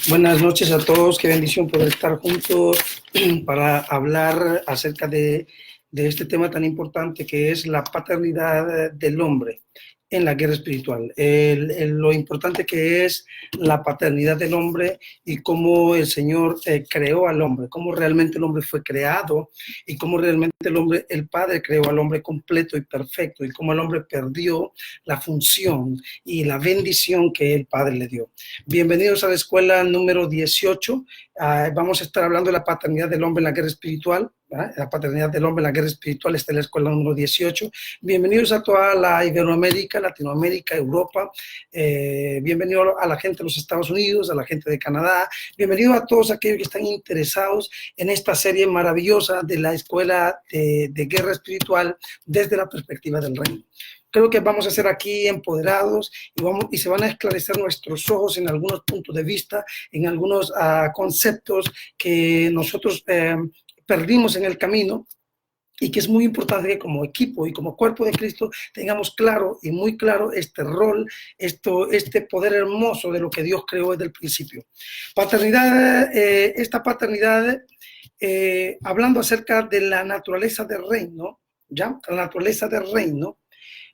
Buenas noches a todos, qué bendición poder estar juntos para hablar acerca de este tema tan importante que es la paternidad del hombre en la guerra espiritual. Lo importante que es la paternidad del hombre y cómo el Señor creó al hombre, cómo realmente el hombre fue creado y cómo realmente el Padre creó al hombre completo y perfecto y cómo el hombre perdió la función y la bendición que el Padre le dio. Bienvenidos a la escuela número 18. Vamos a estar hablando de la paternidad del hombre en la guerra espiritual. La paternidad del hombre en la guerra espiritual está en la escuela número 18. Bienvenidos a toda la Iberoamérica, Latinoamérica, Europa. Bienvenido a la gente de los Estados Unidos, a la gente de Canadá. Bienvenido a todos aquellos que están interesados en esta serie maravillosa de la escuela de guerra espiritual desde la perspectiva del reino. Creo que vamos a ser aquí empoderados y se van a esclarecer nuestros ojos en algunos puntos de vista, en algunos conceptos que nosotros perdimos en el camino y que es muy importante que como equipo y como cuerpo de Cristo tengamos claro y muy claro este rol, este poder hermoso de lo que Dios creó desde el principio. Paternidad, esta paternidad, hablando acerca de la naturaleza del reino, ¿ya? La naturaleza del reino.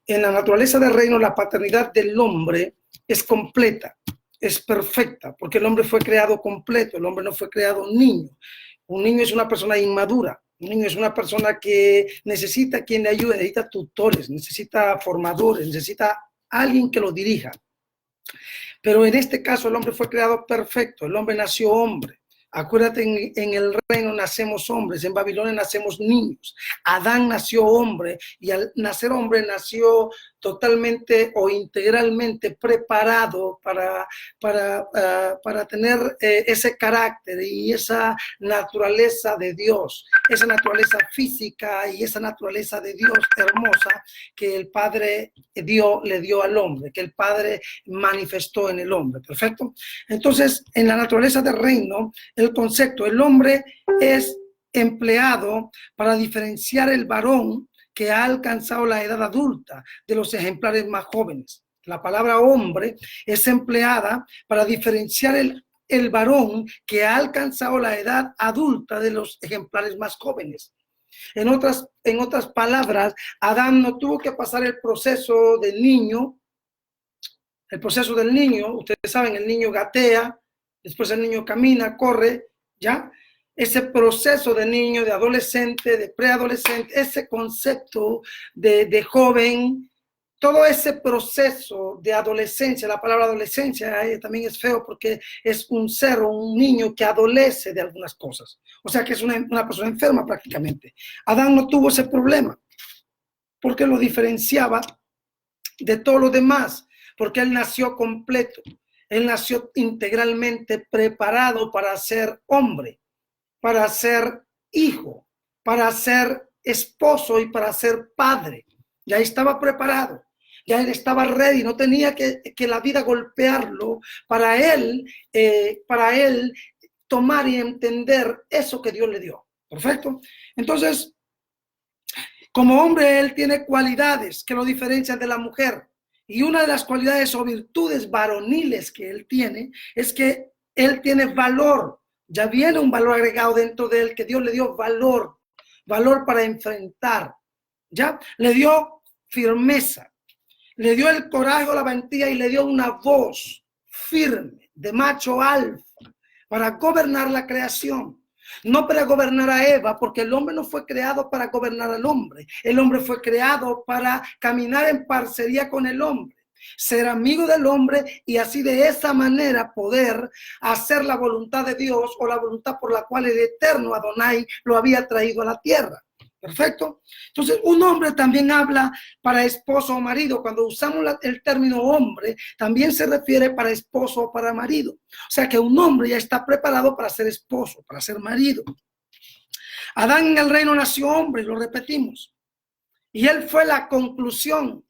En la naturaleza del reino, la paternidad del hombre es completa, es perfecta, porque el hombre fue creado completo, el hombre no fue creado niño. Un niño es una persona inmadura, un niño es una persona que necesita quien le ayude, necesita tutores, necesita formadores, necesita alguien que lo dirija. Pero en este caso el hombre fue creado perfecto, el hombre nació hombre. Acuérdate, en el reino nacemos hombres, en Babilonia nacemos niños. Adán nació hombre y al nacer hombre nació totalmente o integralmente preparado para tener ese carácter y esa naturaleza de Dios, esa naturaleza física y esa naturaleza de Dios hermosa que el Padre le dio al hombre, que el Padre manifestó en el hombre. Perfecto. Entonces, en la naturaleza del reino, el concepto, el hombre es empleado para diferenciar el varón que ha alcanzado la edad adulta de los ejemplares más jóvenes. La palabra hombre es empleada para diferenciar el varón que ha alcanzado la edad adulta de los ejemplares más jóvenes. En otras palabras, Adán no tuvo que pasar el proceso del niño. El proceso del niño, ustedes saben, el niño gatea, después el niño camina, corre, ¿ya? Ese proceso de niño, de adolescente, de preadolescente, ese concepto de joven, todo ese proceso de adolescencia, la palabra adolescencia también es feo porque es un ser o un niño que adolece de algunas cosas. O sea que es una persona enferma prácticamente. Adán no tuvo ese problema porque lo diferenciaba de todos los demás, porque él nació completo, él nació integralmente preparado para ser hombre, para ser hijo, para ser esposo y para ser padre. Ya estaba preparado, ya él estaba ready, no tenía que la vida golpearlo para él tomar y entender eso que Dios le dio. Perfecto. Entonces, como hombre, él tiene cualidades que lo diferencian de la mujer. Y una de las cualidades o virtudes varoniles que él tiene es que él tiene valor. Ya viene un valor agregado dentro de él, que Dios le dio valor para enfrentar. Ya le dio firmeza, le dio el coraje o la valentía y le dio una voz firme de macho alfa para gobernar la creación. No para gobernar a Eva, porque el hombre no fue creado para gobernar al hombre. El hombre fue creado para caminar en parcería con el hombre, ser amigo del hombre y así de esa manera poder hacer la voluntad de Dios o la voluntad por la cual el eterno Adonai lo había traído a la tierra. Perfecto. Entonces, un hombre también habla para esposo o marido. Cuando usamos el término hombre, también se refiere para esposo o para marido. O sea que un hombre ya está preparado para ser esposo, para ser marido. Adán en el reino nació hombre, lo repetimos. Y él fue la conclusión.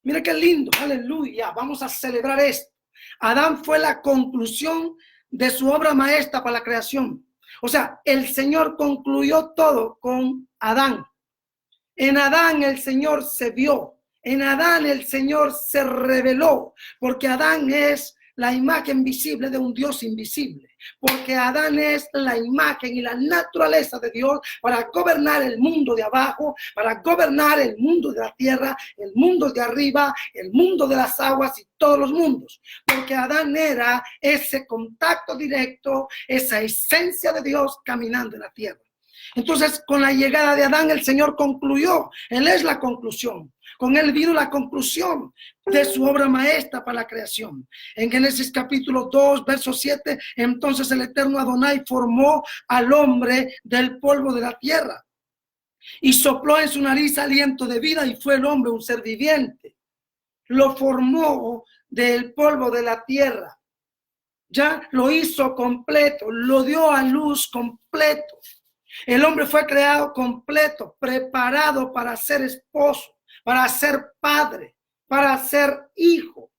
Mira qué lindo, aleluya. Vamos a celebrar esto. Adán fue la conclusión de su obra maestra para la creación. O sea, el Señor concluyó todo con Adán. En Adán el Señor se vio. En Adán el Señor se reveló. Porque Adán es la imagen visible de un Dios invisible, porque Adán es la imagen y la naturaleza de Dios para gobernar el mundo de abajo, para gobernar el mundo de la tierra, el mundo de arriba, el mundo de las aguas y todos los mundos, porque Adán era ese contacto directo, esa esencia de Dios caminando en la tierra. Entonces, con la llegada de Adán, el Señor concluyó. Él es la conclusión. Con él vino la conclusión de su obra maestra para la creación. En Génesis capítulo 2, verso 7, entonces el eterno Adonai formó al hombre del polvo de la tierra y sopló en su nariz aliento de vida y fue el hombre un ser viviente. Lo formó del polvo de la tierra. Ya lo hizo completo, lo dio a luz completo. El hombre fue creado completo, preparado para ser esposo, para ser padre, para ser hijo.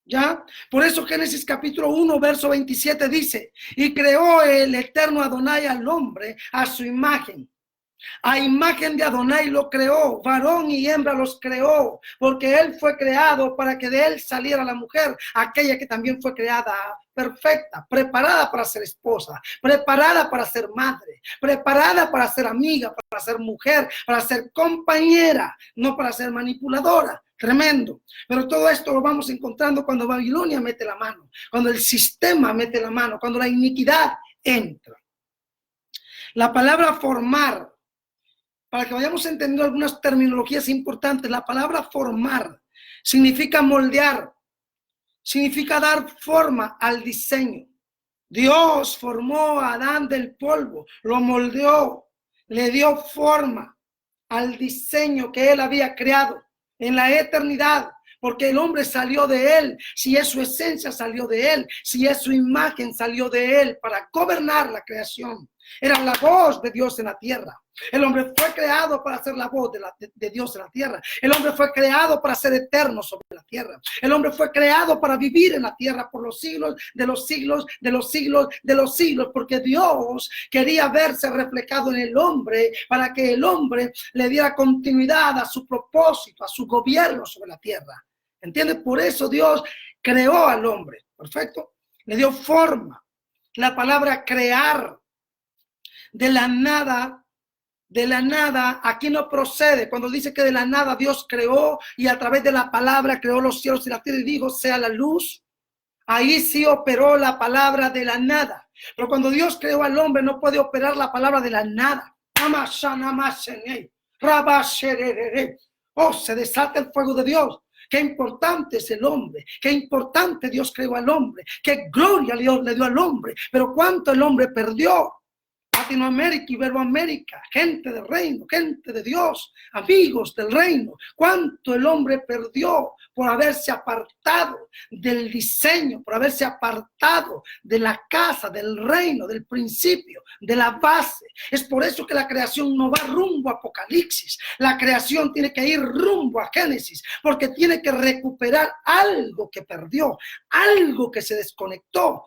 ¿Ya? Por eso Génesis capítulo 1, verso 27 dice, y creó el eterno Adonai al hombre a su imagen. A imagen de Adonai lo creó, varón y hembra los creó, porque él fue creado para que de él saliera la mujer, aquella que también fue creada perfecta, preparada para ser esposa, preparada para ser madre, preparada para ser amiga, para ser mujer, para ser compañera, no para ser manipuladora. Tremendo. Pero todo esto lo vamos encontrando cuando Babilonia mete la mano, cuando el sistema mete la mano, cuando la iniquidad entra. La palabra formar, para que vayamos entendiendo algunas terminologías importantes, la palabra formar significa moldear, significa dar forma al diseño. Dios formó a Adán del polvo, lo moldeó, le dio forma al diseño que él había creado en la eternidad, porque el hombre salió de él, si es su esencia salió de él, si es su imagen salió de él para gobernar la creación. Era la voz de Dios en la tierra. El hombre fue creado para ser la voz de Dios en la tierra. El hombre fue creado para ser eterno sobre la tierra. El hombre fue creado para vivir en la tierra por los siglos, de los siglos, de los siglos, de los siglos, porque Dios quería verse reflejado en el hombre para que el hombre le diera continuidad a su propósito, a su gobierno sobre la tierra. ¿Entiendes? Por eso Dios creó al hombre. Perfecto. Le dio forma. La palabra crear, de la nada, aquí no procede. Cuando dice que de la nada Dios creó y a través de la palabra creó los cielos y la tierra y dijo sea la luz, ahí sí operó la palabra de la nada. Pero cuando Dios creó al hombre no puede operar la palabra de la nada. Oh, se desata el fuego de Dios. Qué importante es el hombre, qué importante Dios creó al hombre, qué gloria Dios le dio al hombre, pero cuánto el hombre perdió. Latinoamérica, Iberoamérica, gente del reino, gente de Dios, amigos del reino, cuánto el hombre perdió por haberse apartado del diseño, por haberse apartado de la casa, del reino, del principio, de la base. Es por eso que la creación no va rumbo a Apocalipsis, la creación tiene que ir rumbo a Génesis, porque tiene que recuperar algo que perdió, algo que se desconectó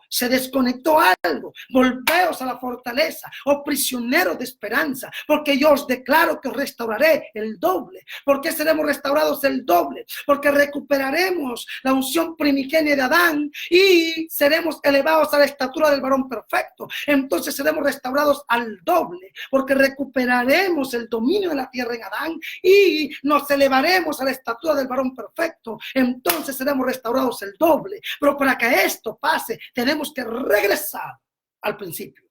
algo. Volveos a la fortaleza, oh prisioneros de esperanza, porque yo os declaro que os restauraré el doble. ¿Por qué seremos restaurados el doble? Porque recuperaremos la unción primigenia de Adán y seremos elevados a la estatura del varón perfecto. Entonces seremos restaurados al doble, porque recuperaremos el dominio de la tierra en Adán y nos elevaremos a la estatura del varón perfecto. Entonces seremos restaurados el doble. Pero para que esto pase, tenemos que regresar al principio.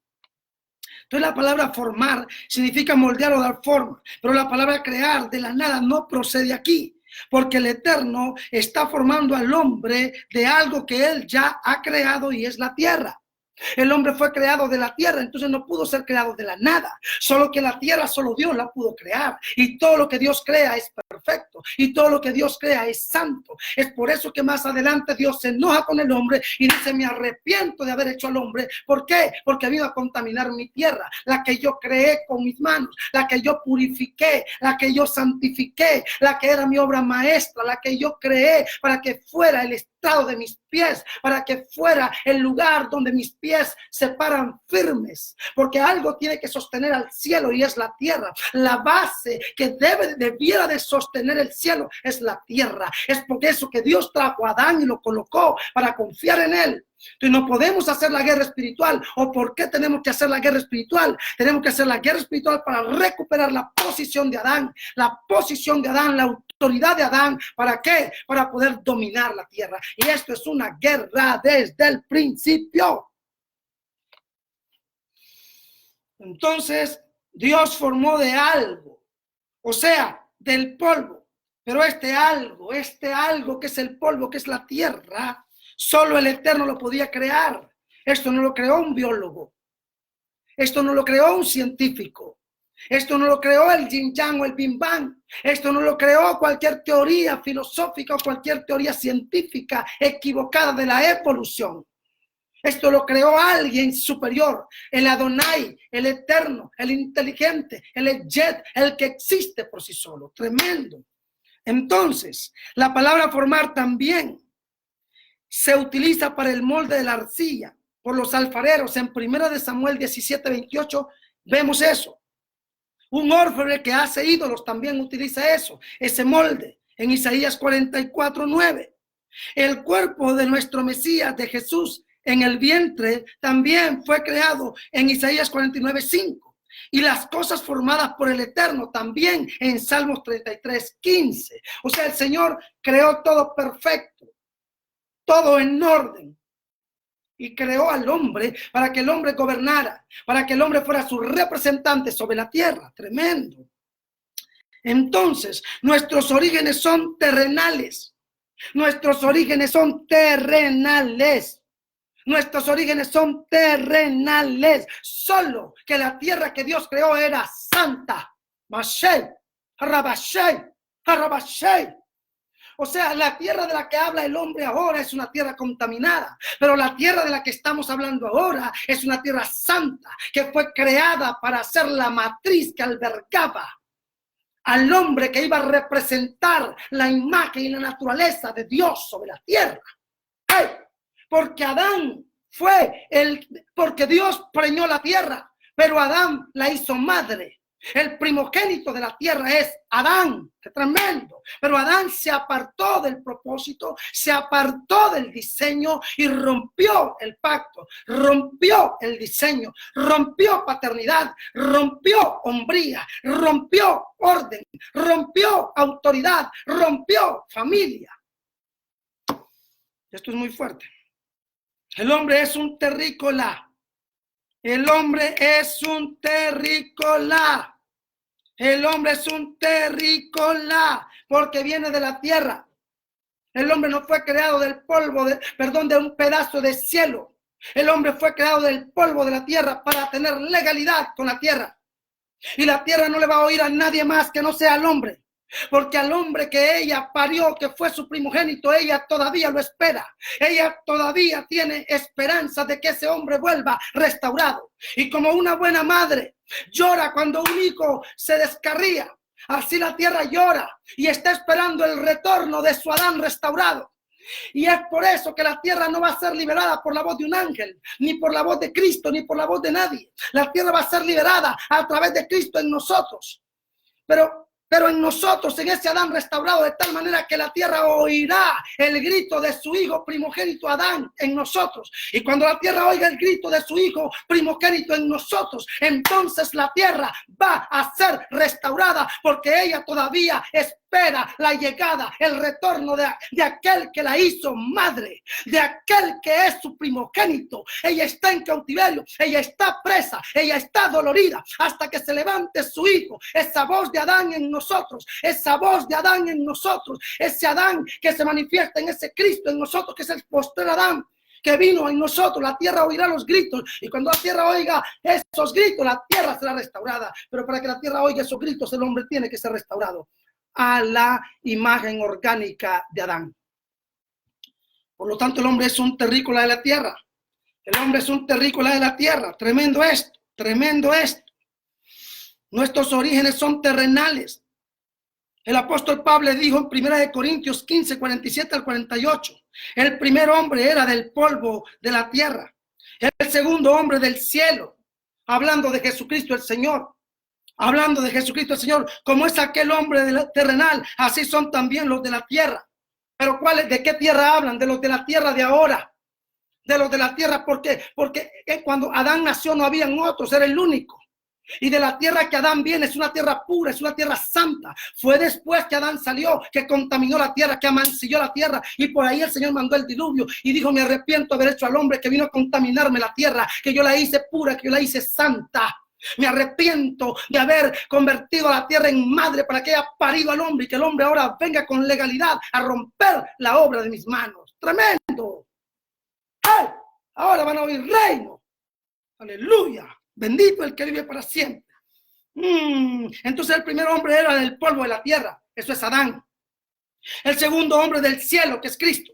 Entonces la palabra formar significa moldear o dar forma, pero la palabra crear de la nada no procede aquí, porque el Eterno está formando al hombre de algo que él ya ha creado y es la tierra. El hombre fue creado de la tierra, entonces no pudo ser creado de la nada. Solo que la tierra, solo Dios la pudo crear. Y todo lo que Dios crea es perfecto. Y todo lo que Dios crea es santo. Es por eso que más adelante Dios se enoja con el hombre y dice, me arrepiento de haber hecho al hombre. ¿Por qué? Porque vino a contaminar mi tierra, la que yo creé con mis manos, la que yo purifiqué, la que yo santifiqué, la que era mi obra maestra, la que yo creé para que fuera el estrado de mis pies, para que fuera el lugar donde mis pies se paran firmes, porque algo tiene que sostener al cielo y es la tierra. La base que debiera de sostener el cielo es la tierra. Es por eso que Dios trajo a Adán y lo colocó para confiar en él. Entonces no podemos hacer la guerra espiritual. ¿O por qué tenemos que hacer la guerra espiritual? Tenemos que hacer la guerra espiritual para recuperar la posición de Adán, la autoridad de Adán. ¿Para qué? Para poder dominar la tierra. Y esto es una guerra desde el principio. Entonces Dios formó de algo, o sea, del polvo. Pero este algo que es el polvo, que es la tierra, solo el Eterno lo podía crear. Esto no lo creó un biólogo. Esto no lo creó un científico. Esto no lo creó el Yin Yang o el Big Bang. Esto no lo creó cualquier teoría filosófica o cualquier teoría científica equivocada de la evolución. Esto lo creó alguien superior, el Adonai, el Eterno, el inteligente, el Ejed, el que existe por sí solo. Tremendo. Entonces, la palabra formar también se utiliza para el molde de la arcilla por los alfareros. En 1 Samuel 17:28 vemos eso. Un orfebre que hace ídolos también utiliza eso, ese molde. En Isaías 44:9. El cuerpo de nuestro Mesías, de Jesús, en el vientre también fue creado en Isaías 49:5. Y las cosas formadas por el Eterno también en Salmos 33:15. O sea, el Señor creó todo perfecto, todo en orden. Y creó al hombre para que el hombre gobernara, para que el hombre fuera su representante sobre la tierra. Tremendo. Entonces, nuestros orígenes son terrenales. Nuestros orígenes son terrenales. Nuestros orígenes son terrenales. Solo que la tierra que Dios creó era santa. Mashei, Rabashei, Rabashei. O sea, la tierra de la que habla el hombre ahora es una tierra contaminada, pero la tierra de la que estamos hablando ahora es una tierra santa, que fue creada para ser la matriz que albergaba al hombre que iba a representar la imagen y la naturaleza de Dios sobre la tierra. ¡Hey! Porque Adán porque Dios preñó la tierra, pero Adán la hizo madre. El primogénito de la tierra es Adán. ¡Qué tremendo! Pero Adán se apartó del propósito, se apartó del diseño y rompió el pacto, rompió el diseño, rompió paternidad, rompió hombría, rompió orden, rompió autoridad, rompió familia. Esto es muy fuerte. El hombre es un terrícola. El hombre es un terrícola. El hombre es un terrícola porque viene de la tierra. El hombre no fue creado del polvo, de un pedazo de cielo. El hombre fue creado del polvo de la tierra para tener legalidad con la tierra. Y la tierra no le va a oír a nadie más que no sea al hombre. Porque al hombre que ella parió, que fue su primogénito, ella todavía lo espera. Ella todavía tiene esperanza de que ese hombre vuelva restaurado. Y como una buena madre llora cuando un hijo se descarría, así la tierra llora y está esperando el retorno de su Adán restaurado. Y es por eso que la tierra no va a ser liberada por la voz de un ángel, ni por la voz de Cristo, ni por la voz de nadie. La tierra va a ser liberada a través de Cristo en nosotros. Pero en nosotros, en ese Adán restaurado, de tal manera que la tierra oirá el grito de su hijo primogénito Adán en nosotros. Y cuando la tierra oiga el grito de su hijo primogénito en nosotros, entonces la tierra va a ser restaurada, porque ella todavía espera la llegada, el retorno de aquel que la hizo madre, de aquel que es su primogénito. Ella está en cautiverio, ella está presa, ella está dolorida, hasta que se levante su hijo. Esa voz de Adán en nosotros, esa voz de Adán en nosotros, ese Adán que se manifiesta en ese Cristo en nosotros, que es el postrer Adán que vino en nosotros. La tierra oirá los gritos, y cuando la tierra oiga esos gritos, la tierra será restaurada. Pero para que la tierra oiga esos gritos, el hombre tiene que ser restaurado a la imagen orgánica de Adán. Por lo tanto, el hombre es un terrícola de la tierra. El hombre es un terrícola de la tierra. Tremendo esto, tremendo esto. Nuestros orígenes son terrenales. El apóstol Pablo dijo en 1 Corintios 15, 47 al 48, el primer hombre era del polvo de la tierra, el segundo hombre del cielo, hablando de Jesucristo el Señor. Hablando de Jesucristo el Señor, como es aquel hombre terrenal, así son también los de la tierra. Pero ¿de qué tierra hablan? De los de la tierra de ahora. De los de la tierra, ¿por qué? Porque cuando Adán nació no habían otros, era el único. Y de la tierra que Adán viene es una tierra pura, es una tierra santa. Fue después que Adán salió, que contaminó la tierra, que amancilló la tierra. Y por ahí el Señor mandó el diluvio y dijo, me arrepiento de haber hecho al hombre que vino a contaminarme la tierra, que yo la hice pura, que yo la hice santa. Me arrepiento de haber convertido a la tierra en madre para que haya parido al hombre y que el hombre ahora venga con legalidad a romper la obra de mis manos. Tremendo. ¡Ay! Ahora van a oír reino. Aleluya. Bendito el que vive para siempre. Entonces el primer hombre era del polvo de la tierra. Eso es Adán. El segundo hombre del cielo, que es Cristo.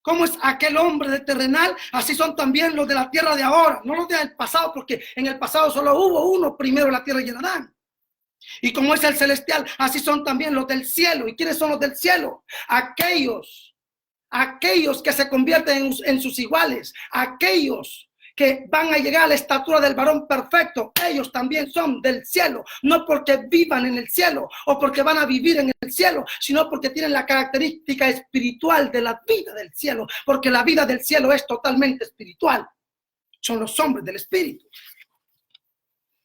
¿Cómo es aquel hombre de terrenal? Así son también los de la tierra de ahora, no los del pasado, porque en el pasado solo hubo uno primero, la tierra y el Adán. Y como es el celestial, así son también los del cielo. ¿Y quiénes son los del cielo? Aquellos que se convierten en sus iguales, aquellos que van a llegar a la estatura del varón perfecto, ellos también son del cielo, no porque vivan en el cielo o porque van a vivir en el cielo, sino porque tienen la característica espiritual de la vida del cielo, porque la vida del cielo es totalmente espiritual. Son los hombres del espíritu.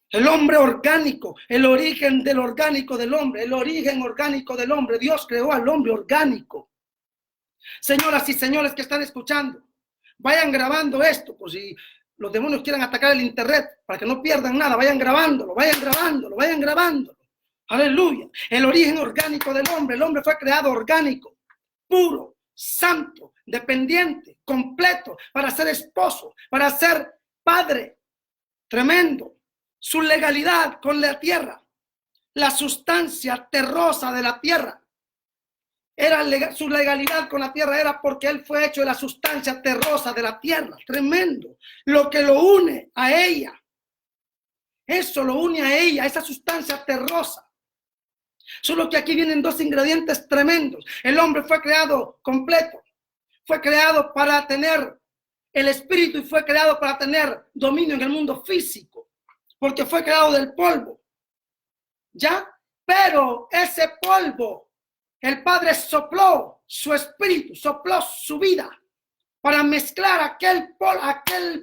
El hombre orgánico, el origen del orgánico del hombre, el origen orgánico del hombre. Dios creó al hombre orgánico. Señoras y señores que están escuchando, vayan grabando esto, por si los demonios quieren atacar el internet, para que no pierdan nada, vayan grabándolo. Aleluya. El origen orgánico del hombre. El hombre fue creado orgánico, puro, santo, dependiente, completo, para ser esposo, para ser padre. Tremendo. Su legalidad con la tierra, la sustancia terrosa de la tierra. Su legalidad con la tierra era porque él fue hecho de la sustancia terrosa de la tierra. Tremendo. Lo que lo une a ella. Eso lo une a ella, esa sustancia terrosa. Solo que aquí vienen dos ingredientes tremendos. El hombre fue creado completo. Fue creado para tener el espíritu y fue creado para tener dominio en el mundo físico. Porque fue creado del polvo. ¿Ya? Pero ese polvo, el Padre sopló su espíritu, sopló su vida para mezclar aquel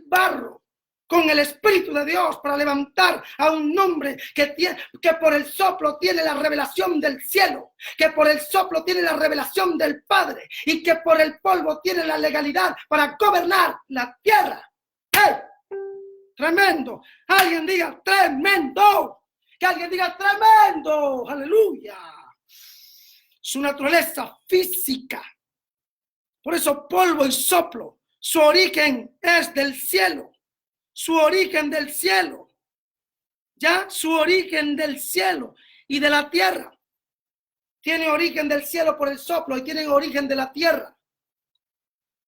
barro con el Espíritu de Dios, para levantar a un hombre que por el soplo tiene la revelación del cielo, que por el soplo tiene la revelación del Padre y que por el polvo tiene la legalidad para gobernar la tierra. ¡Hey! Tremendo. Alguien diga tremendo. Que alguien diga tremendo. Aleluya. Su naturaleza física. Por eso polvo y soplo. Su origen es del cielo. Su origen del cielo. Ya, su origen del cielo y de la tierra. Tiene origen del cielo por el soplo y tiene origen de la tierra.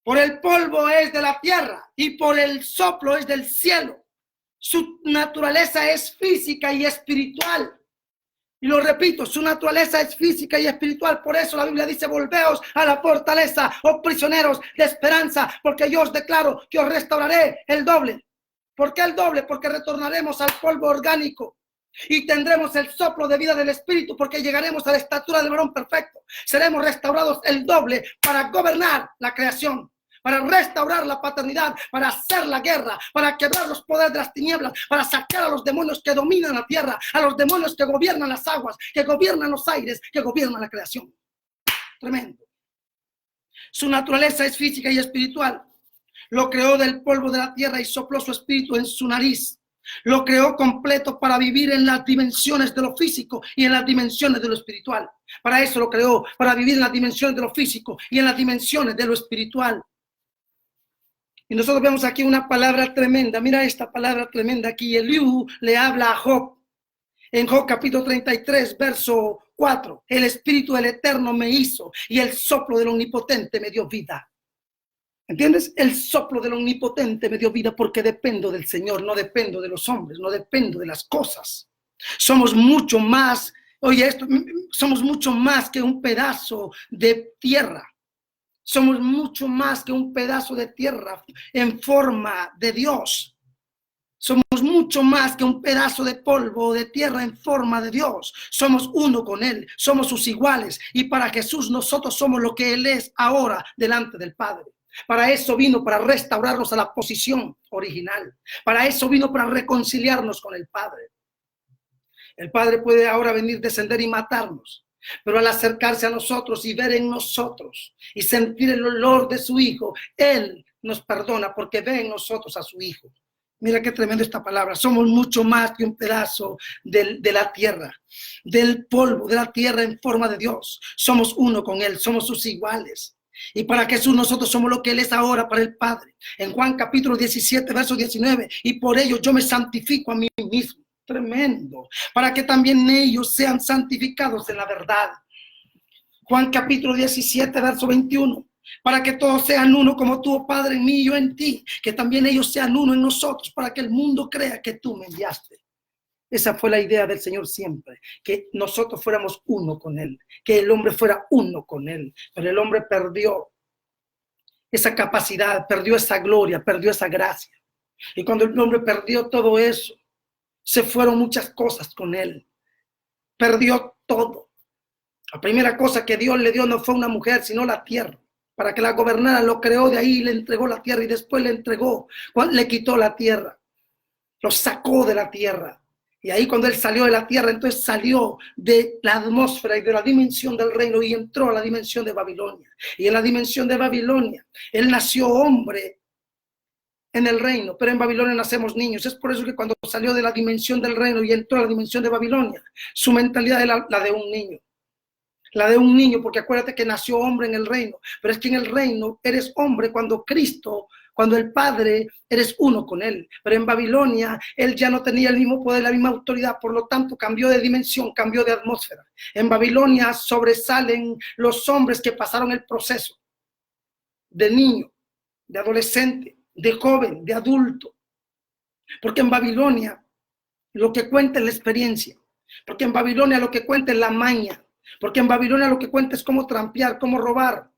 Por el polvo es de la tierra y por el soplo es del cielo. Su naturaleza es física y espiritual. Y lo repito, su naturaleza es física y espiritual. Por eso la Biblia dice, volveos a la fortaleza, oh prisioneros de esperanza, porque yo os declaro que os restauraré el doble. ¿Por qué el doble? Porque retornaremos al polvo orgánico y tendremos el soplo de vida del Espíritu, porque llegaremos a la estatura del varón perfecto. Seremos restaurados el doble para gobernar la creación, para restaurar la paternidad, para hacer la guerra, para quebrar los poderes de las tinieblas, para sacar a los demonios que dominan la tierra, a los demonios que gobiernan las aguas, que gobiernan los aires, que gobiernan la creación. Tremendo. Su naturaleza es física y espiritual. Lo creó del polvo de la tierra y sopló su espíritu en su nariz. Lo creó completo para vivir en las dimensiones de lo físico y en las dimensiones de lo espiritual. Para eso lo creó, para vivir en las dimensiones de lo físico y en las dimensiones de lo espiritual. Y nosotros vemos aquí una palabra tremenda. Mira esta palabra tremenda aquí. Eliú le habla a Job. En Job capítulo 33, verso 4. El espíritu del Eterno me hizo y el soplo del Omnipotente me dio vida. ¿Entiendes? El soplo del Omnipotente me dio vida porque dependo del Señor, no dependo de los hombres, no dependo de las cosas. Somos mucho más Oye, esto, somos mucho más que un pedazo de tierra. Somos mucho más que un pedazo de tierra en forma de Dios. Somos mucho más que un pedazo de polvo de tierra en forma de Dios. Somos uno con Él, somos sus iguales. Y para Jesús nosotros somos lo que Él es ahora delante del Padre. Para eso vino, para restaurarnos a la posición original. Para eso vino, para reconciliarnos con el Padre. El Padre puede ahora venir, descender y matarnos. Pero al acercarse a nosotros y ver en nosotros y sentir el olor de su Hijo, Él nos perdona porque ve en nosotros a su Hijo. Mira qué tremenda esta palabra. Somos mucho más que un pedazo de la tierra, del polvo de la tierra en forma de Dios. Somos uno con Él, somos sus iguales. Y para Jesús nosotros somos lo que Él es ahora para el Padre. En Juan capítulo 17, verso 19, y por ello yo me santifico a mí mismo. Tremendo. Para que también ellos sean santificados en la verdad. Juan capítulo 17, verso 21. Para que todos sean uno como tú, oh Padre, en mí y yo en ti. Que también ellos sean uno en nosotros, para que el mundo crea que tú me enviaste. Esa fue la idea del Señor siempre, que nosotros fuéramos uno con Él, que el hombre fuera uno con Él. Pero el hombre perdió esa capacidad, perdió esa gloria, perdió esa gracia. Y cuando el hombre perdió todo eso, se fueron muchas cosas con Él. Perdió todo. La primera cosa que Dios le dio no fue una mujer, sino la tierra. Para que la gobernara, lo creó de ahí, le entregó la tierra y después le entregó, le quitó la tierra. Lo sacó de la tierra. Y ahí cuando Él salió de la tierra, entonces salió de la atmósfera y de la dimensión del reino y entró a la dimensión de Babilonia. Y en la dimensión de Babilonia, Él nació hombre en el reino, pero en Babilonia nacemos niños. Es por eso que cuando salió de la dimensión del reino y entró a la dimensión de Babilonia, su mentalidad era la de un niño. La de un niño, porque acuérdate que nació hombre en el reino, pero es que en el reino eres hombre cuando Cristo, cuando el Padre, eres uno con Él. Pero en Babilonia, Él ya no tenía el mismo poder, la misma autoridad, por lo tanto cambió de dimensión, cambió de atmósfera. En Babilonia sobresalen los hombres que pasaron el proceso de niño, de adolescente, de joven, de adulto. Porque en Babilonia lo que cuenta es la experiencia. Porque en Babilonia lo que cuenta es la maña. Porque en Babilonia lo que cuenta es cómo trampear, cómo robar.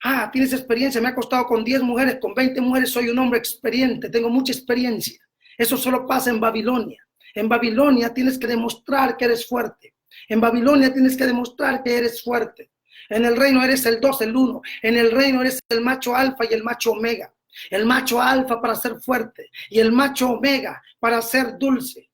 Ah, tienes experiencia, me ha costado con 10 mujeres, con 20 mujeres, soy un hombre experiente, tengo mucha experiencia. Eso solo pasa en Babilonia. En Babilonia tienes que demostrar que eres fuerte. En Babilonia tienes que demostrar que eres fuerte. En el reino eres el 2, el 1. En el reino eres el macho alfa y el macho omega. El macho alfa para ser fuerte y el macho omega para ser dulce.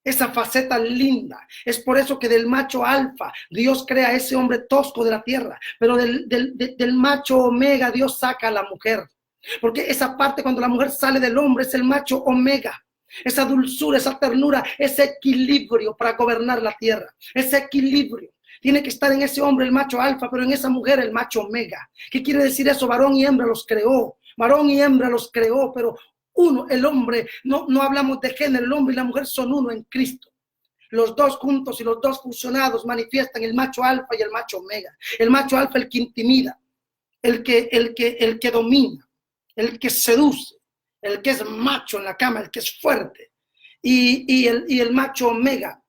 Esa faceta linda. Es por eso que del macho alfa Dios crea a ese hombre tosco de la tierra, pero del macho omega Dios saca a la mujer. Porque esa parte cuando la mujer sale del hombre es el macho omega. Esa dulzura, esa ternura, ese equilibrio para gobernar la tierra. Ese equilibrio. Tiene que estar en ese hombre el macho alfa, pero en esa mujer el macho omega. ¿Qué quiere decir eso? Varón y hembra los creó. Varón y hembra los creó, pero uno, el hombre, no hablamos de género, el hombre y la mujer son uno en Cristo. Los dos juntos y los dos fusionados manifiestan el macho alfa y el macho omega. El macho alfa, el que intimida, el que domina, el que seduce, el que es macho en la cama, el que es fuerte. Y el macho omega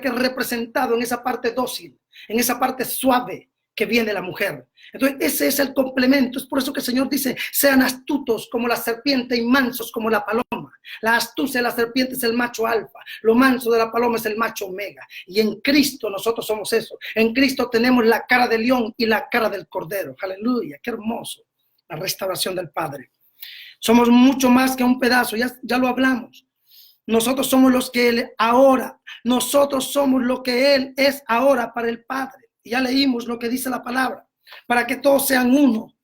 que es representado en esa parte dócil, en esa parte suave que viene la mujer. Entonces ese es el complemento. Es por eso que el Señor dice, sean astutos como la serpiente y mansos como la paloma. La astucia de la serpiente es el macho alfa, lo manso de la paloma es el macho omega. Y en Cristo nosotros somos eso. En Cristo tenemos la cara del león y la cara del cordero. Aleluya, qué hermoso. La restauración del Padre. Somos mucho más que un pedazo, ya lo hablamos. Nosotros somos los que Él ahora, nosotros somos lo que Él es ahora para el Padre. Ya leímos lo que dice la palabra, para que todos sean uno,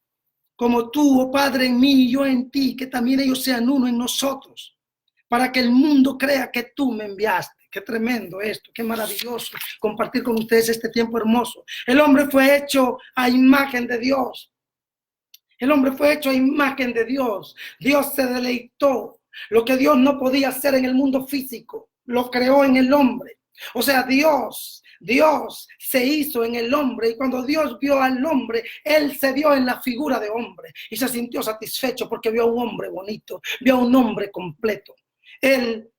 como tú, oh Padre, en mí y yo en ti, que también ellos sean uno en nosotros, para que el mundo crea que tú me enviaste. Qué tremendo esto, qué maravilloso compartir con ustedes este tiempo hermoso. El hombre fue hecho a imagen de Dios. El hombre fue hecho a imagen de Dios. Dios se deleitó. Lo que Dios no podía hacer en el mundo físico, lo creó en el hombre. O sea, Dios se hizo en el hombre y cuando Dios vio al hombre, Él se vio en la figura de hombre y se sintió satisfecho porque vio a un hombre bonito, vio a un hombre completo. Él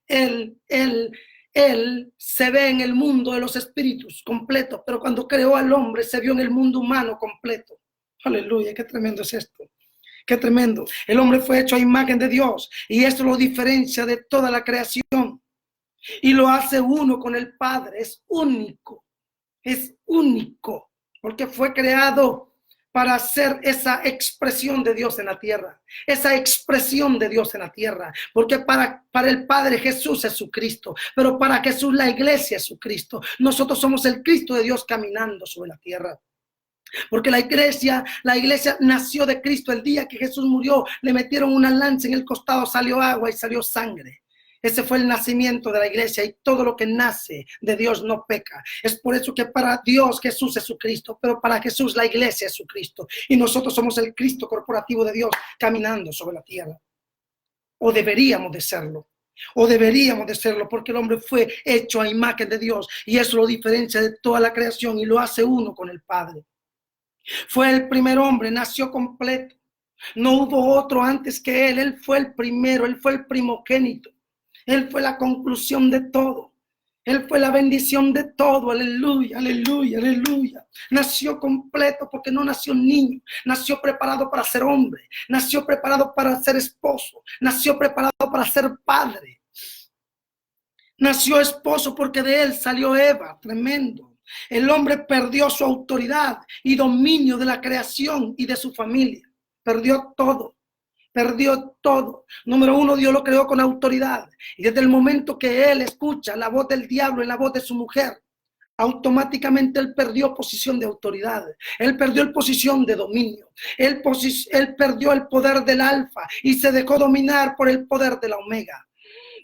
él se ve en el mundo de los espíritus completo, pero cuando creó al hombre se vio en el mundo humano completo. Aleluya, qué tremendo es esto. Qué tremendo. El hombre fue hecho a imagen de Dios y esto lo diferencia de toda la creación y lo hace uno con el Padre. Es único, porque fue creado para hacer esa expresión de Dios en la tierra, esa expresión de Dios en la tierra, porque para el Padre Jesús es su Cristo, pero para Jesús la iglesia es su Cristo. Nosotros somos el Cristo de Dios caminando sobre la tierra. Porque la iglesia nació de Cristo. El día que Jesús murió, le metieron una lanza en el costado, salió agua y salió sangre. Ese fue el nacimiento de la iglesia y todo lo que nace de Dios no peca. Es por eso que para Dios Jesús es su Cristo, pero para Jesús la iglesia es su Cristo. Y nosotros somos el Cristo corporativo de Dios caminando sobre la tierra. O deberíamos de serlo. Porque el hombre fue hecho a imagen de Dios y eso lo diferencia de toda la creación y lo hace uno con el Padre. Fue el primer hombre, nació completo. No hubo otro antes que él. Él fue el primero, él fue el primogénito. Él fue la conclusión de todo. Él fue la bendición de todo. Aleluya, aleluya, aleluya. Nació completo porque no nació niño. Nació preparado para ser hombre. Nació preparado para ser esposo. Nació preparado para ser padre. Nació esposo porque de él salió Eva. Tremendo. El hombre perdió su autoridad y dominio de la creación y de su familia. Perdió todo. Perdió todo. Número uno, Dios lo creó con autoridad. Y desde el momento que él escucha la voz del diablo y la voz de su mujer, automáticamente él perdió posición de autoridad. Él perdió posición de dominio. Él perdió el poder del alfa y se dejó dominar por el poder de la omega.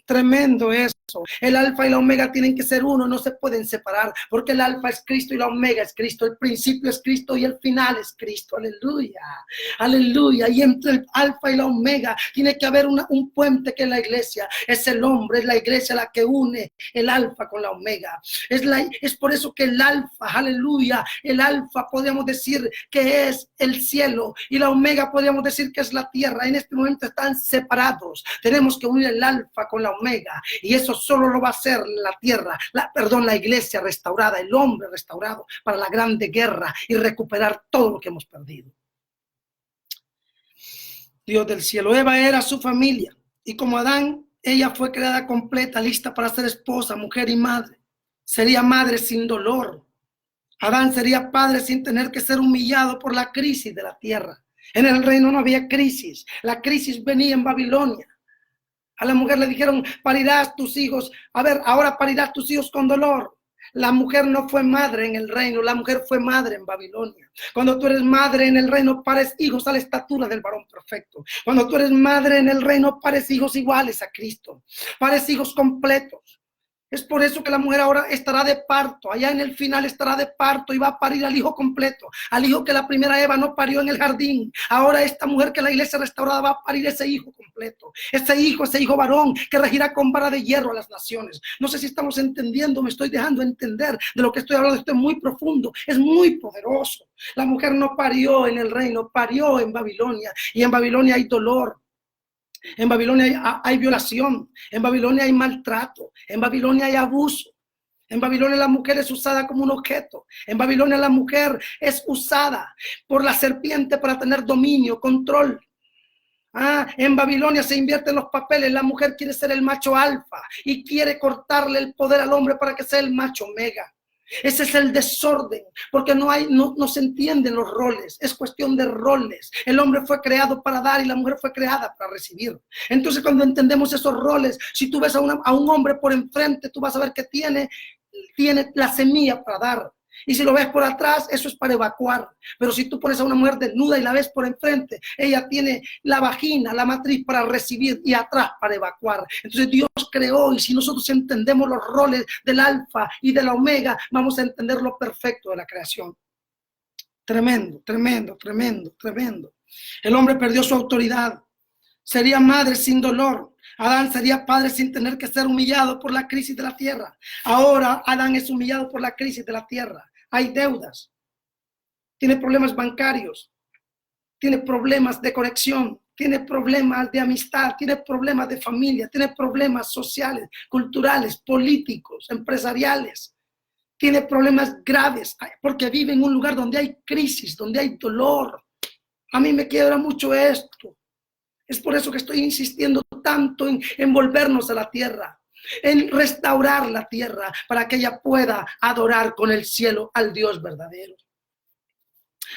Tremendo eso. El alfa y la omega tienen que ser uno, no se pueden separar, porque el alfa es Cristo y la omega es Cristo, el principio es Cristo y el final es Cristo. Aleluya, aleluya. Y entre el alfa y la omega tiene que haber un puente que es la iglesia. Es el hombre, es la iglesia la que une el alfa con la omega. Es por eso que el alfa, aleluya, el alfa podríamos decir que es el cielo y la omega podríamos decir que es la tierra. En este momento están separados. Tenemos que unir el alfa con la omega y eso solo lo va a hacer la tierra, la iglesia restaurada, el hombre restaurado para la grande guerra y recuperar todo lo que hemos perdido. Dios del cielo. Eva era su familia y como Adán, ella fue creada completa, lista para ser esposa, mujer y madre. Sería madre sin dolor. Adán sería padre sin tener que ser humillado por la crisis de la tierra. En el reino no había crisis. La crisis venía en Babilonia. A la mujer le dijeron, parirás tus hijos. A ver, ahora parirás tus hijos con dolor. La mujer no fue madre en el reino, la mujer fue madre en Babilonia. Cuando tú eres madre en el reino, pares hijos a la estatura del varón perfecto. Cuando tú eres madre en el reino, pares hijos iguales a Cristo. Pares hijos completos. Es por eso que la mujer ahora estará de parto, allá en el final estará de parto y va a parir al hijo completo, al hijo que la primera Eva no parió en el jardín. Ahora esta mujer que la iglesia restaurada va a parir ese hijo completo, ese hijo varón que regirá con vara de hierro a las naciones. No sé si estamos entendiendo, me estoy dejando entender de lo que estoy hablando. Esto es muy profundo, es muy poderoso. La mujer no parió en el reino, parió en Babilonia y en Babilonia hay dolor. En Babilonia hay violación, en Babilonia hay maltrato, en Babilonia hay abuso. En Babilonia la mujer es usada como un objeto. En Babilonia la mujer es usada por la serpiente para tener dominio, control. En Babilonia se invierten los papeles. La mujer quiere ser el macho alfa y quiere cortarle el poder al hombre para que sea el macho omega. Ese es el desorden, porque no se entienden los roles, es cuestión de roles. El hombre fue creado para dar y la mujer fue creada para recibir. Entonces cuando entendemos esos roles, si tú ves a un hombre por enfrente, tú vas a ver que tiene la semilla para dar. Y si lo ves por atrás, eso es para evacuar. Pero si tú pones a una mujer desnuda y la ves por enfrente, ella tiene la vagina, la matriz para recibir y atrás para evacuar. Entonces Dios creó, y si nosotros entendemos los roles del alfa y de la omega, vamos a entender lo perfecto de la creación. Tremendo, tremendo, tremendo, tremendo. El hombre perdió su autoridad. Sería madre sin dolor. Adán sería padre sin tener que ser humillado por la crisis de la tierra. Ahora Adán es humillado por la crisis de la tierra. Hay deudas, tiene problemas bancarios, tiene problemas de conexión. tiene problemas de amistad, tiene problemas de familia, tiene problemas sociales, culturales, políticos, empresariales. Tiene problemas graves porque vive en un lugar donde hay crisis, donde hay dolor. A mí me quiebra mucho esto. Es por eso que estoy insistiendo tanto en volvernos a la tierra, en restaurar la tierra para que ella pueda adorar con el cielo al Dios verdadero.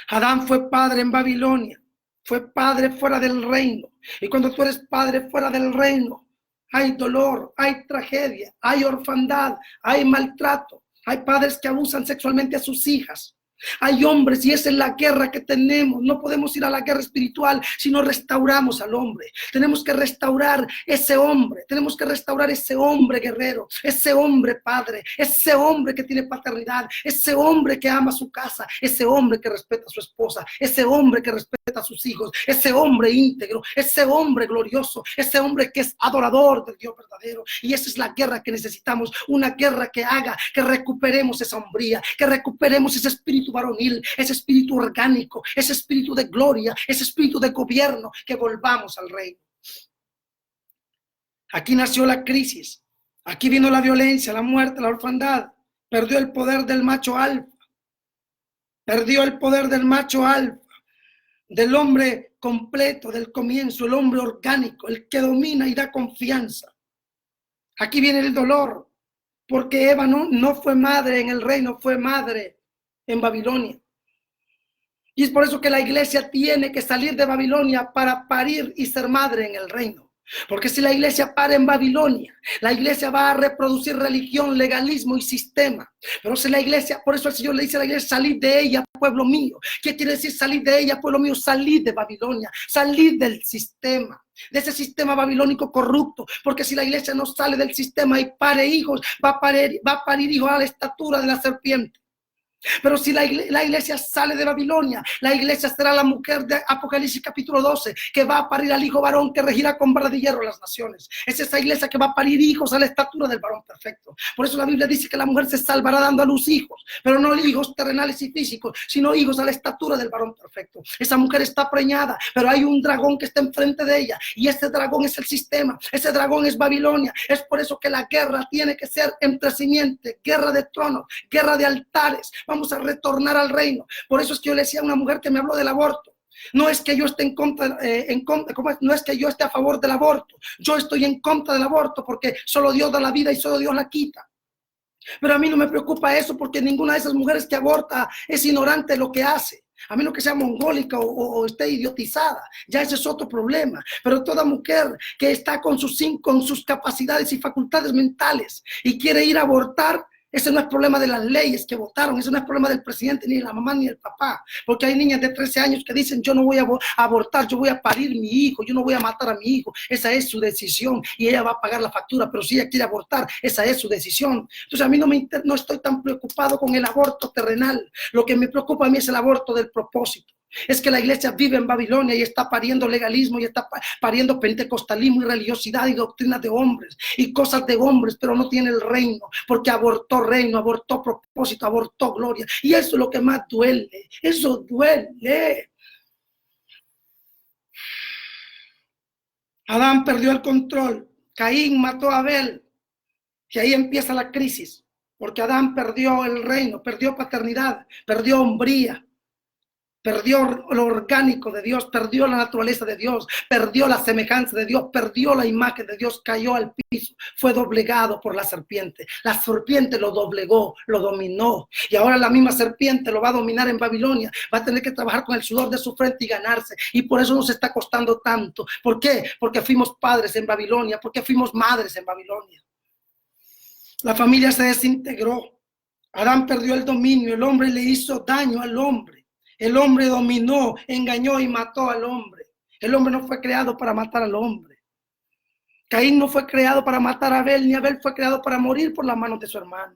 Adán fue padre en Babilonia, fue padre fuera del reino. Y cuando tú eres padre fuera del reino, hay dolor, hay tragedia, hay orfandad, hay maltrato. Hay padres que abusan sexualmente a sus hijas. Hay hombres y esa es la guerra que tenemos. No podemos ir a la guerra espiritual si no restauramos al hombre. Tenemos que restaurar ese hombre. Tenemos que restaurar ese hombre guerrero, ese hombre padre, ese hombre que tiene paternidad, ese hombre que ama su casa, ese hombre que respeta a su esposa, ese hombre que respeta a sus hijos, ese hombre íntegro, ese hombre glorioso, ese hombre que es adorador del Dios verdadero. Y esa es la guerra que necesitamos, una guerra que haga que recuperemos esa hombría, que recuperemos ese espíritu varonil, ese espíritu orgánico, ese espíritu de gloria, ese espíritu de gobierno, que volvamos al reino. Aquí nació la crisis, aquí vino la violencia, la muerte, la orfandad. Perdió el poder del macho alfa, perdió el poder del macho alfa, del hombre completo, del comienzo, el hombre orgánico, el que domina y da confianza. Aquí viene el dolor, porque Eva no fue madre en el reino, fue madre en Babilonia. Y es por eso que la iglesia tiene que salir de Babilonia para parir y ser madre en el reino. Porque si la iglesia para en Babilonia, la iglesia va a reproducir religión, legalismo y sistema. Pero si la iglesia, por eso el Señor le dice a la iglesia, salid de ella, pueblo mío. ¿Qué quiere decir salir de ella, pueblo mío? Salid de Babilonia, salid del sistema, de ese sistema babilónico corrupto. Porque si la iglesia no sale del sistema y pare hijos, va a parir hijos a la estatura de la serpiente. Pero si la iglesia sale de Babilonia, la iglesia será la mujer de Apocalipsis capítulo 12, que va a parir al hijo varón que regirá con vara de hierro las naciones. Es esa iglesia que va a parir hijos a la estatura del varón perfecto. Por eso la Biblia dice que la mujer se salvará dando a luz hijos, pero no hijos terrenales y físicos, sino hijos a la estatura del varón perfecto. Esa mujer está preñada, pero hay un dragón que está enfrente de ella, y ese dragón es el sistema, ese dragón es Babilonia. Es por eso que la guerra tiene que ser entre simiente, guerra de tronos, guerra de altares. Vamos a retornar al reino. Por eso es que yo le decía a una mujer que me habló del aborto. No es que yo esté no es que yo esté a favor del aborto. Yo estoy en contra del aborto porque solo Dios da la vida y solo Dios la quita. Pero a mí no me preocupa eso, porque ninguna de esas mujeres que aborta es ignorante de lo que hace. A menos que sea mongólica o esté idiotizada, ya ese es otro problema. Pero toda mujer que está con sus capacidades y facultades mentales y quiere ir a abortar, ese no es problema de las leyes que votaron, ese no es problema del presidente, ni de la mamá, ni del papá. Porque hay niñas de 13 años que dicen, yo no voy a abortar, yo voy a parir mi hijo, yo no voy a matar a mi hijo. Esa es su decisión y ella va a pagar la factura, pero si ella quiere abortar, esa es su decisión. Entonces a mí no estoy tan preocupado con el aborto terrenal. Lo que me preocupa a mí es el aborto del propósito. Es que la iglesia vive en Babilonia y está pariendo legalismo y está pariendo pentecostalismo y religiosidad y doctrinas de hombres y cosas de hombres, pero no tiene el reino, porque abortó reino, abortó propósito, abortó gloria. Y eso es lo que más duele, eso duele. Adán perdió el control, Caín mató a Abel, y ahí empieza la crisis, porque Adán perdió el reino, perdió paternidad, perdió hombría. Perdió lo orgánico de Dios, perdió la naturaleza de Dios, perdió la semejanza de Dios, perdió la imagen de Dios, cayó al piso, fue doblegado por la serpiente. La serpiente lo doblegó, lo dominó, y ahora la misma serpiente lo va a dominar en Babilonia. Va a tener que trabajar con el sudor de su frente y ganarse, y por eso nos está costando tanto. ¿Por qué? Porque fuimos padres en Babilonia, porque fuimos madres en Babilonia. La familia se desintegró, Adán perdió el dominio, el hombre le hizo daño al hombre. El hombre dominó, engañó y mató al hombre. El hombre no fue creado para matar al hombre. Caín no fue creado para matar a Abel, ni Abel fue creado para morir por las manos de su hermano.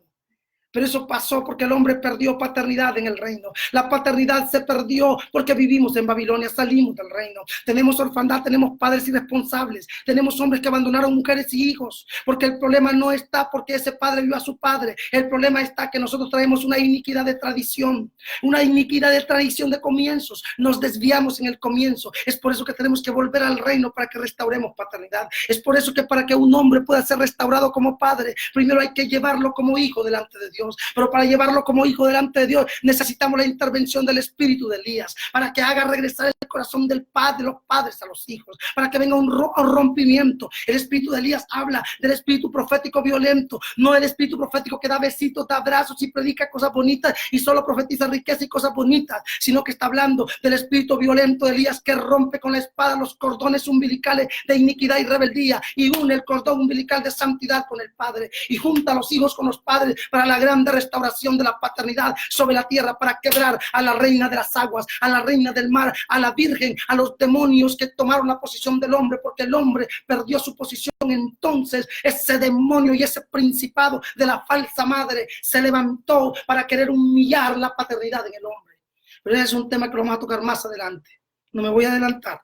Pero eso pasó porque el hombre perdió paternidad en el reino. La paternidad se perdió porque vivimos en Babilonia, salimos del reino. Tenemos orfandad, tenemos padres irresponsables, tenemos hombres que abandonaron mujeres y hijos. Porque el problema no está porque ese padre vio a su padre. El problema está que nosotros traemos una iniquidad de tradición, una iniquidad de tradición de comienzos. Nos desviamos en el comienzo. Es por eso que tenemos que volver al reino para que restauremos paternidad. Es por eso que para que un hombre pueda ser restaurado como padre, primero hay que llevarlo como hijo delante de Dios. Pero para llevarlo como hijo delante de Dios necesitamos la intervención del espíritu de Elías para que haga regresar el corazón del padre, de los padres a los hijos, para que venga un rompimiento. El espíritu de Elías habla del espíritu profético violento, no el espíritu profético que da besitos, da abrazos y predica cosas bonitas y solo profetiza riqueza y cosas bonitas, sino que está hablando del espíritu violento de Elías que rompe con la espada los cordones umbilicales de iniquidad y rebeldía y une el cordón umbilical de santidad con el padre y junta a los hijos con los padres para la grande restauración de la paternidad sobre la tierra, para quebrar a la reina de las aguas, a la reina del mar, a la virgen, a los demonios que tomaron la posición del hombre, porque el hombre perdió su posición. Entonces ese demonio y ese principado de la falsa madre se levantó para querer humillar la paternidad en el hombre. Pero ese es un tema que lo vamos a tocar más adelante. No me voy a adelantar.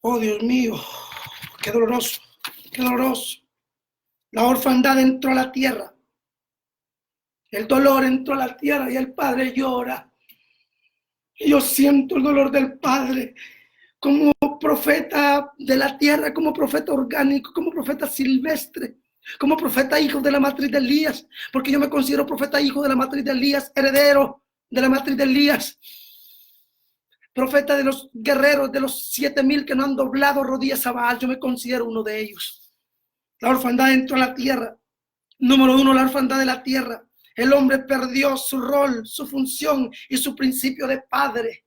Oh, Dios mío, qué doloroso, qué doloroso. La orfandad entró a la tierra. El dolor entró a la tierra y el padre llora. Y yo siento el dolor del padre como profeta de la tierra, como profeta orgánico, como profeta silvestre, como profeta hijo de la matriz de Elías, porque yo me considero profeta hijo de la matriz de Elías, heredero de la matriz de Elías, profeta de los guerreros, de los 7,000 que no han doblado rodillas a Baal. Yo me considero uno de ellos. La orfandad entró a la tierra. Número 1, la orfandad de la tierra. El hombre perdió su rol, su función y su principio de padre,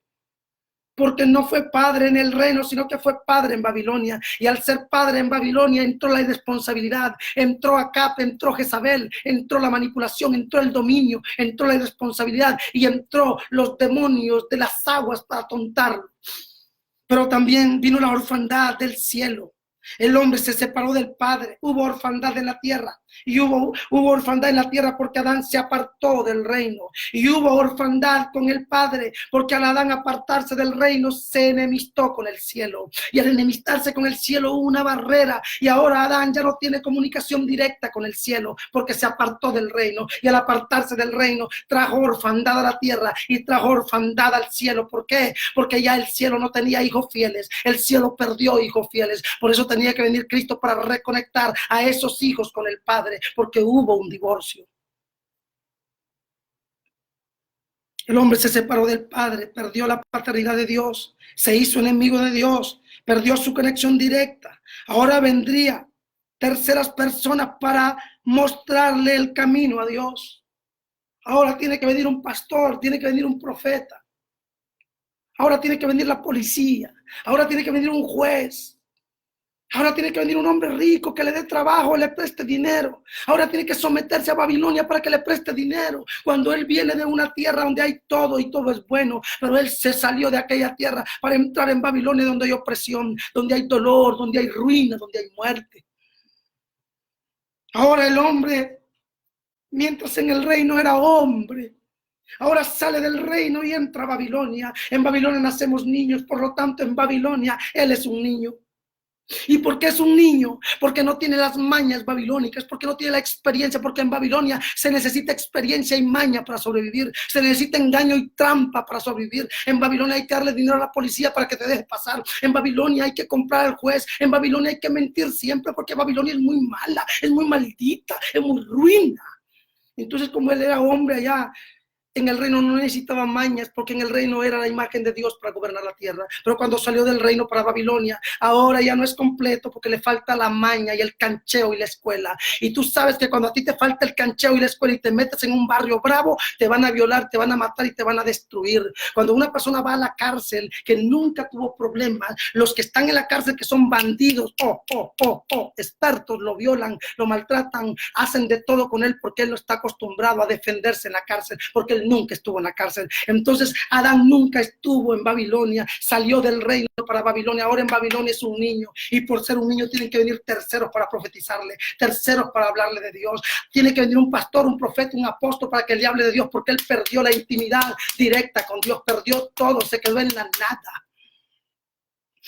porque no fue padre en el reino, sino que fue padre en Babilonia. Y al ser padre en Babilonia entró la irresponsabilidad, entró Acab, entró Jezabel, entró la manipulación, entró el dominio, entró la irresponsabilidad y entró los demonios de las aguas para tontarlo. Pero también vino la orfandad del cielo. El hombre se separó del padre, hubo orfandad en la tierra. Y hubo orfandad en la tierra porque Adán se apartó del reino. Y hubo orfandad con el padre porque al Adán apartarse del reino se enemistó con el cielo. Y al enemistarse con el cielo hubo una barrera. Y ahora Adán ya no tiene comunicación directa con el cielo porque se apartó del reino. Y al apartarse del reino trajo orfandad a la tierra y trajo orfandad al cielo. ¿Por qué? Porque ya el cielo no tenía hijos fieles. El cielo perdió hijos fieles. Por eso tenía que venir Cristo para reconectar a esos hijos con el Padre, porque hubo un divorcio. El hombre se separó del Padre, perdió la paternidad de Dios, se hizo enemigo de Dios, perdió su conexión directa. Ahora vendría terceras personas para mostrarle el camino a Dios. Ahora tiene que venir un pastor, tiene que venir un profeta. Ahora tiene que venir la policía, ahora tiene que venir un juez. Ahora tiene que venir un hombre rico que le dé trabajo, le preste dinero. Ahora tiene que someterse a Babilonia para que le preste dinero. Cuando él viene de una tierra donde hay todo y todo es bueno, pero él se salió de aquella tierra para entrar en Babilonia donde hay opresión, donde hay dolor, donde hay ruina, donde hay muerte. Ahora el hombre, mientras en el reino era hombre, ahora sale del reino y entra a Babilonia. En Babilonia nacemos niños, por lo tanto en Babilonia él es un niño. ¿Y por qué es un niño? Porque no tiene las mañas babilónicas, porque no tiene la experiencia, porque en Babilonia se necesita experiencia y maña para sobrevivir, se necesita engaño y trampa para sobrevivir. En Babilonia hay que darle dinero a la policía para que te deje pasar, en Babilonia hay que comprar al juez, en Babilonia hay que mentir siempre, porque Babilonia es muy mala, es muy maldita, es muy ruina. Entonces, como él era hombre allá en el reino, no necesitaba mañas, porque en el reino era la imagen de Dios para gobernar la tierra. Pero cuando salió del reino para Babilonia, ahora ya no es completo, porque le falta la maña y el cancheo y la escuela. Y tú sabes que cuando a ti te falta el cancheo y la escuela y te metes en un barrio bravo, te van a violar, te van a matar y te van a destruir. Cuando una persona va a la cárcel que nunca tuvo problemas, los que están en la cárcel que son bandidos, expertos, lo violan, lo maltratan, hacen de todo con él porque él no está acostumbrado a defenderse en la cárcel, porque él él nunca estuvo en la cárcel. Entonces Adán nunca estuvo en Babilonia, salió del reino para Babilonia. Ahora en Babilonia es un niño, y por ser un niño tienen que venir terceros para profetizarle, terceros para hablarle de Dios. Tiene que venir un pastor, un profeta, un apóstol para que le hable de Dios, porque él perdió la intimidad directa con Dios, perdió todo, se quedó en la nada.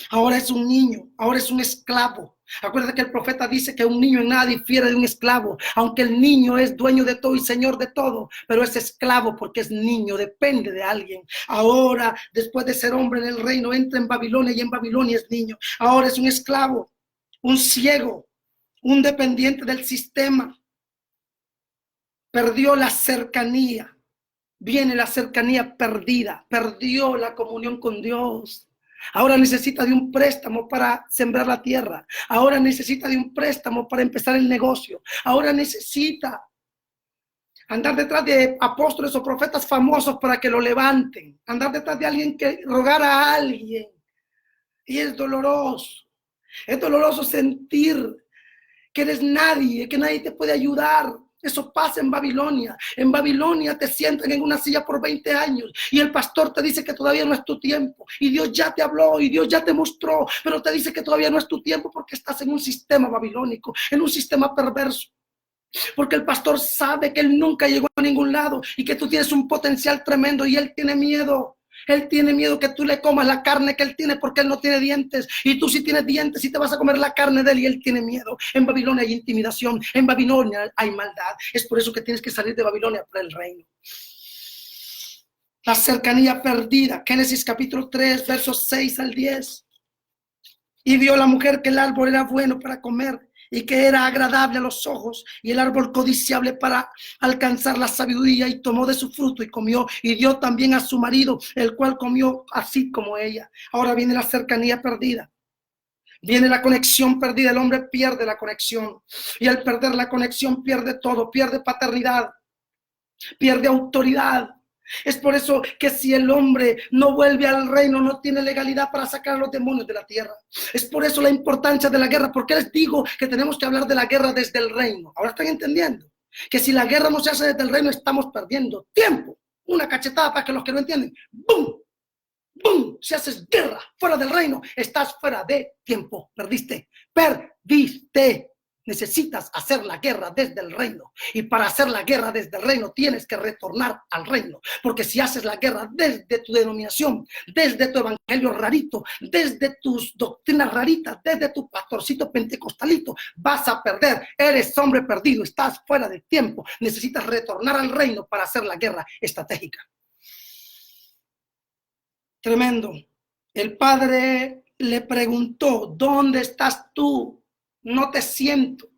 Ahora es un niño, ahora es un esclavo. Acuérdate que el profeta dice que un niño en nada difiere de un esclavo, aunque el niño es dueño de todo y señor de todo, pero es esclavo porque es niño, depende de alguien. Ahora, después de ser hombre en el reino, entra en Babilonia y en Babilonia es niño. Ahora es un esclavo, un ciego, un dependiente del sistema. Perdió la cercanía, viene la cercanía perdida, perdió la comunión con Dios. Ahora necesita de un préstamo para sembrar la tierra. Ahora necesita de un préstamo para empezar el negocio. Ahora necesita andar detrás de apóstoles o profetas famosos para que lo levanten. Andar detrás de alguien que rogar a alguien. Y es doloroso. Es doloroso sentir que eres nadie, que nadie te puede ayudar. Eso pasa en Babilonia. En Babilonia te sientan en una silla por 20 años y el pastor te dice que todavía no es tu tiempo. Y Dios ya te habló y Dios ya te mostró, pero te dice que todavía no es tu tiempo porque estás en un sistema babilónico, en un sistema perverso. Porque el pastor sabe que él nunca llegó a ningún lado y que tú tienes un potencial tremendo y él tiene miedo. Él tiene miedo que tú le comas la carne que él tiene porque él no tiene dientes. Y tú sí tienes dientes y te vas a comer la carne de él y él tiene miedo. En Babilonia hay intimidación. En Babilonia hay maldad. Es por eso que tienes que salir de Babilonia para el reino. La cercanía perdida. Génesis capítulo 3, versos 6 al 10. Y vio la mujer que el árbol era bueno para comer y que era agradable a los ojos, y el árbol codiciable para alcanzar la sabiduría, y tomó de su fruto y comió, y dio también a su marido, el cual comió así como ella. Ahora viene la cercanía perdida. Viene la conexión perdida, el hombre pierde la conexión, y al perder la conexión pierde todo, pierde paternidad, pierde autoridad. Es por eso que si el hombre no vuelve al reino, no tiene legalidad para sacar a los demonios de la tierra. Es por eso la importancia de la guerra, porque les digo que tenemos que hablar de la guerra desde el reino. Ahora están entendiendo que si la guerra no se hace desde el reino, estamos perdiendo tiempo. Una cachetada para que los que no entienden, ¡bum! ¡Bum! Si haces guerra fuera del reino, estás fuera de tiempo. Perdiste. Necesitas hacer la guerra desde el reino. Y para hacer la guerra desde el reino, tienes que retornar al reino. Porque si haces la guerra desde tu denominación, desde tu evangelio rarito, desde tus doctrinas raritas, desde tu pastorcito pentecostalito, vas a perder. Eres hombre perdido, estás fuera de tiempo. Necesitas retornar al reino para hacer la guerra estratégica. Tremendo. El padre le preguntó, ¿dónde estás tú? No te siento,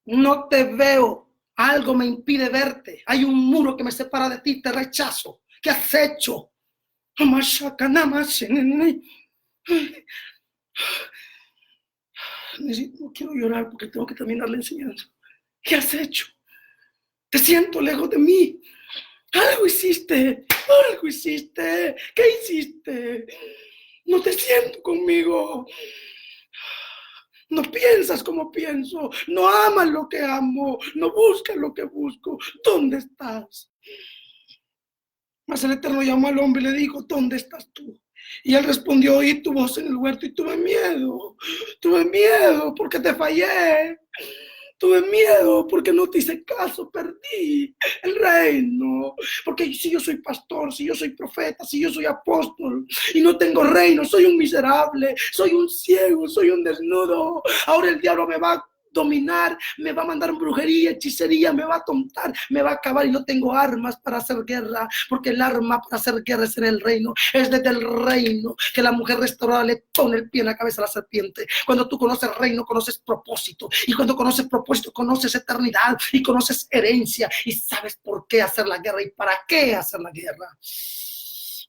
no te veo, algo me impide verte, hay un muro que me separa de ti, te rechazo. ¿Qué has hecho? No quiero llorar porque tengo que terminar la enseñanza. ¿Qué has hecho? Te siento lejos de mí. Algo hiciste, algo hiciste. ¿Qué hiciste? No te siento conmigo. No piensas como pienso, no amas lo que amo, no buscas lo que busco. ¿Dónde estás? Mas el Eterno llamó al hombre y le dijo, ¿dónde estás tú? Y él respondió, oí tu voz en el huerto y tuve miedo porque te fallé. Tuve miedo porque no te hice caso, perdí el reino. Porque si yo soy pastor, si yo soy profeta, si yo soy apóstol y no tengo reino, soy un miserable, soy un ciego, soy un desnudo. Ahora el diablo me va a dominar, me va a mandar brujería, hechicería, me va a tontar, me va a acabar y no tengo armas para hacer guerra, porque el arma para hacer guerra es en el reino, es desde el reino que la mujer restaurada le pone el pie en la cabeza a la serpiente. Cuando tú conoces reino, conoces propósito, y cuando conoces propósito, conoces eternidad y conoces herencia y sabes por qué hacer la guerra y para qué hacer la guerra.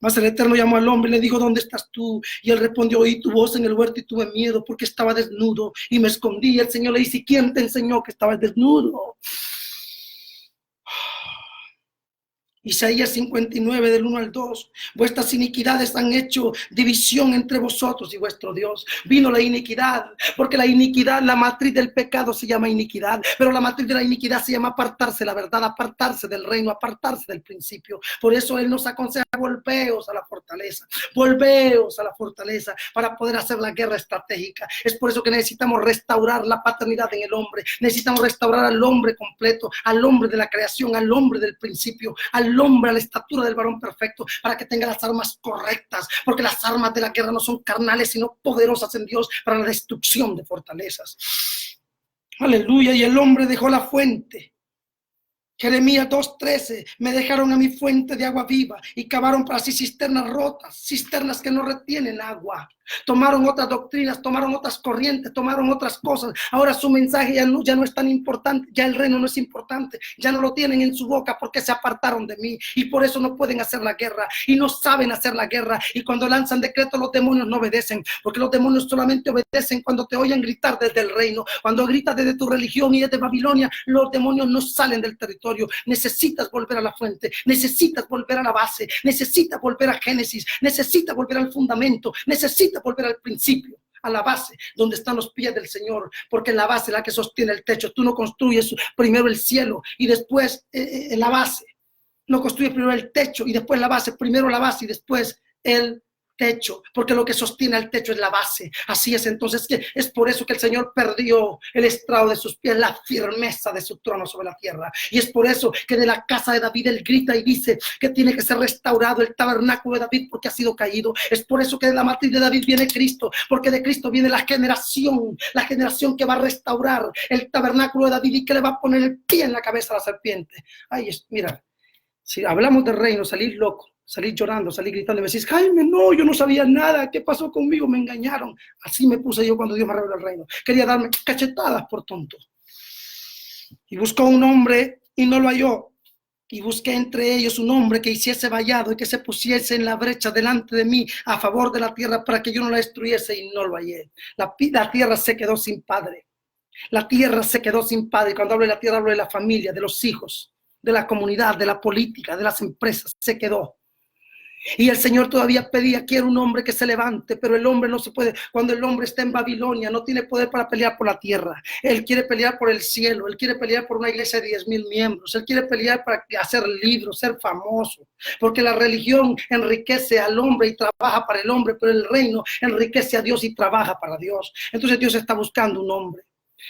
Mas el Eterno llamó al hombre y le dijo, ¿dónde estás tú? Y él respondió, oí tu voz en el huerto y tuve miedo porque estaba desnudo y me escondí. Y el Señor le dice, ¿quién te enseñó que estabas desnudo? Isaías 59 del 1 al 2. Vuestras iniquidades han hecho división entre vosotros y vuestro Dios. Vino la iniquidad, porque la iniquidad, la matriz del pecado se llama iniquidad, pero la matriz de la iniquidad se llama apartarse la verdad, apartarse del reino, apartarse del principio. Por eso Él nos aconseja: volveos a la fortaleza, volveos a la fortaleza para poder hacer la guerra estratégica. Es por eso que necesitamos restaurar la paternidad en el hombre, necesitamos restaurar al hombre completo, al hombre de la creación, al hombre del principio, al hombre a la estatura del varón perfecto, para que tenga las armas correctas, porque las armas de la guerra no son carnales, sino poderosas en Dios para la destrucción de fortalezas. Aleluya. Y el hombre dejó la fuente. Jeremías 2:13, me dejaron a mi fuente de agua viva y cavaron para sí cisternas rotas, cisternas que no retienen agua. Tomaron otras doctrinas, tomaron otras corrientes, tomaron otras cosas. Ahora su mensaje ya no es tan importante, ya el reino no es importante, ya no lo tienen en su boca porque se apartaron de mí y por eso no pueden hacer la guerra y no saben hacer la guerra. Y cuando lanzan decretos, los demonios no obedecen, porque los demonios solamente obedecen cuando te oyen gritar desde el reino. Cuando gritas desde tu religión y desde Babilonia, los demonios no salen del territorio. Necesitas volver a la fuente, necesitas volver a la base, necesitas volver a Génesis, necesitas volver al fundamento, necesitas volver al principio, a la base, donde están los pies del Señor, porque la base es la que sostiene el techo. Tú no construyes primero el cielo y después la base. No construyes primero el techo y después la base, primero la base y después el techo, porque lo que sostiene el techo es la base. Así es, entonces, que es por eso que el Señor perdió el estrado de sus pies, la firmeza de su trono sobre la tierra. Y es por eso que de la casa de David Él grita y dice que tiene que ser restaurado el tabernáculo de David porque ha sido caído. Es por eso que de la matriz de David viene Cristo, porque de Cristo viene la generación que va a restaurar el tabernáculo de David y que le va a poner el pie en la cabeza a la serpiente. Ay, mira, si hablamos del reino, salir loco, salir llorando, salir gritando y me decís: Jaime, no, yo no sabía nada, ¿qué pasó conmigo? Me engañaron. Así me puse yo cuando Dios me reveló el reino. Quería darme cachetadas por tonto. Y buscó un hombre y no lo halló. Y busqué entre ellos un hombre que hiciese vallado y que se pusiese en la brecha delante de mí a favor de la tierra para que yo no la destruyese, y no lo hallé. La tierra se quedó sin padre. La tierra se quedó sin padre. Y cuando hablo de la tierra, hablo de la familia, de los hijos, de la comunidad, de la política, de las empresas. Se quedó. Y el Señor todavía pedía: quiero un hombre que se levante, pero el hombre no se puede. Cuando el hombre está en Babilonia, no tiene poder para pelear por la tierra. Él quiere pelear por el cielo, él quiere pelear por una iglesia de 10,000 miembros, él quiere pelear para hacer libros, ser famoso, porque la religión enriquece al hombre y trabaja para el hombre, pero el reino enriquece a Dios y trabaja para Dios. Entonces Dios está buscando un hombre.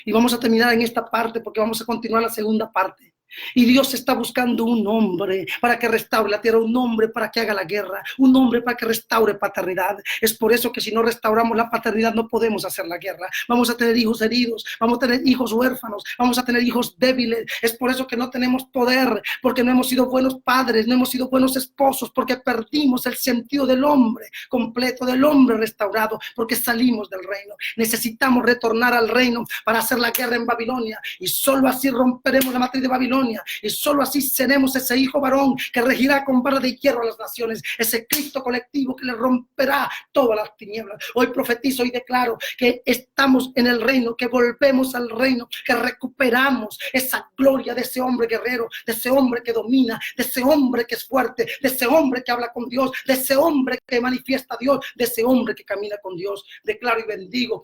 Y vamos a terminar en esta parte porque vamos a continuar la segunda parte. Y Dios está buscando un hombre para que restaure la tierra, un hombre para que haga la guerra, un hombre para que restaure paternidad. Es por eso que si no restauramos la paternidad no podemos hacer la guerra. Vamos a tener hijos heridos, vamos a tener hijos huérfanos, vamos a tener hijos débiles. Es por eso que no tenemos poder, porque no hemos sido buenos padres, no hemos sido buenos esposos, porque perdimos el sentido del hombre completo, del hombre restaurado, porque salimos del reino. Necesitamos retornar al reino para hacer la guerra en Babilonia, y solo así romperemos la matriz de Babilonia. Y solo así seremos ese hijo varón que regirá con vara de hierro a las naciones, ese Cristo colectivo que le romperá todas las tinieblas. Hoy profetizo y declaro que estamos en el reino, que volvemos al reino, que recuperamos esa gloria de ese hombre guerrero, de ese hombre que domina, de ese hombre que es fuerte, de ese hombre que habla con Dios, de ese hombre que manifiesta a Dios, de ese hombre que camina con Dios. Declaro y bendigo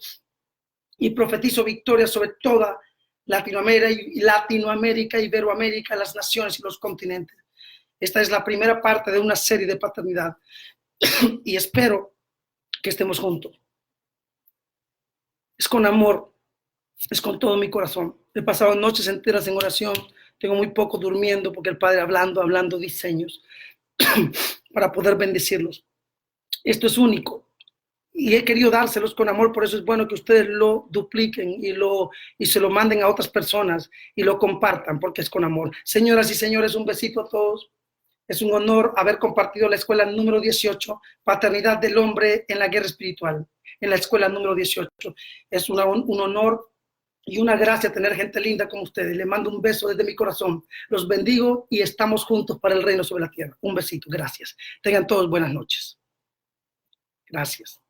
y profetizo victoria sobre toda Latinoamérica, Iberoamérica, las naciones y los continentes. Esta es la primera parte de una serie de paternidad y espero que estemos juntos. Es con amor, es con todo mi corazón. He pasado noches enteras en oración, tengo muy poco durmiendo porque el Padre hablando diseños para poder bendecirlos. Esto es único. Y he querido dárselos con amor, por eso es bueno que ustedes lo dupliquen y se lo manden a otras personas y lo compartan, porque es con amor. Señoras y señores, un besito a todos. Es un honor haber compartido la escuela número 18, Paternidad del Hombre en la Guerra Espiritual, en la escuela número 18. Es un honor y una gracia tener gente linda como ustedes. Les mando un beso desde mi corazón. Los bendigo y estamos juntos para el reino sobre la tierra. Un besito, gracias. Tengan todos buenas noches. Gracias.